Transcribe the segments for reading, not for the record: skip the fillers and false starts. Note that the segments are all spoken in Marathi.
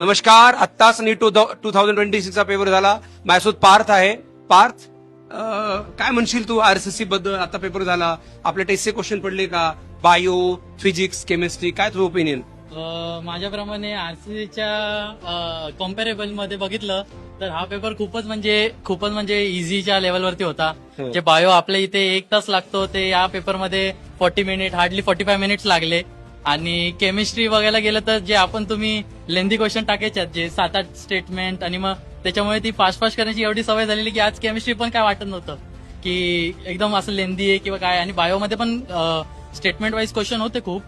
नमस्कार. आत्ताच नीट 2026 चा पेपर झाला. माझ्यासोबत पार्थ आहे. पार्थ, काय म्हणशील तू आरसीसी बद्दल? आता पेपर झाला, आपल्या टेस्टचे क्वेश्चन पडले का? बायो, फिजिक्स, केमिस्ट्री, काय तुझं ओपिनियन? माझ्याप्रमाणे आरसीसीच्या कॉम्पॅरेबल मध्ये बघितलं तर हा पेपर खूपच म्हणजे इझीच्या लेवलवरती होता. जे बायो आपल्या इथे 1 तास लागतो ते या पेपरमध्ये 40 मिनिट, हार्डली 45 मिनिट्स लागले. आणि केमिस्ट्री बघायला गेलं तर जे तुम्ही लेंदी क्वेश्चन टाकायच्यात, जे 7-8 स्टेटमेंट, आणि मग त्याच्यामुळे ती फास्ट करण्याची एवढी सवय झालेली की आज केमिस्ट्री पण काय वाटत नव्हतं की एकदम असं लेंदी आहे किंवा काय. आणि बायोमध्ये पण स्टेटमेंट वाईज क्वेश्चन होते खूप,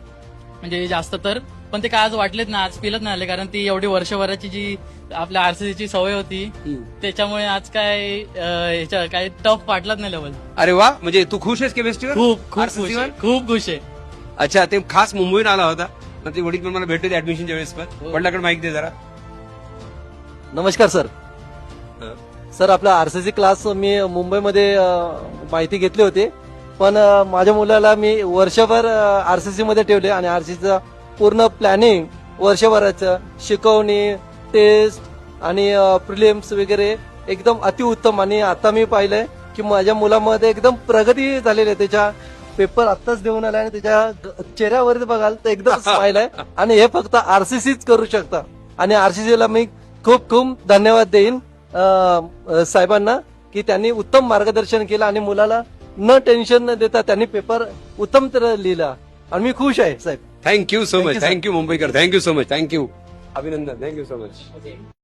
म्हणजे जास्त तर, पण ते काय आज वाटलेच ना, आज फीलच नाही आले, कारण ती एवढी वर्षभराची जी आपल्या आरसीसीची सवय होती त्याच्यामुळे आज काय टफ वाटलाच नाही लेवल. अरे वा, म्हणजे तू खुश आहेस केमिस्ट्रीवर? खूप खुश आहे. अच्छा, ते खास मुंबईत आला होता ना, ते वडील पण मला भेटले ऍडमिशनच्या वेळेस. पण वडिलाकडे माहिती दे जरा. नमस्कार सर. सर, आपला आरसीसी क्लास मी मुंबईमध्ये माहिती घेतली होती, पण माझ्या मुलाला मी वर्षभर आरसीसी मध्ये ठेवले आणि आरसीसीचं पूर्ण प्लॅनिंग, वर्षभराचं शिकवणी, टेस्ट आणि प्रिलिम्स वगैरे एकदम अतिउत्तम. आणि आता मी पाहिलंय की माझ्या मुलामध्ये एकदम प्रगती झालेली आहे. त्याच्या पेपर आत्ताच देऊन आलाय आणि त्याच्या चेहऱ्यावरती बघाल तर एकदम स्माइल आहे. आणि हे फक्त आरसीसीच करू शकता. आणि आरसीसीला मी खूप खूप धन्यवाद देईन साहेबांना की त्यांनी उत्तम मार्गदर्शन केलं आणि मुलाला न टेन्शन न देता त्यांनी पेपर उत्तम तर लिहिला. आणि मी खुश आहे साहेब. Thank you so Thank much. you, sir. Thank you मुंबईकर. Thank you so much. थँक्यू, अभिनंदन. Thank you so much.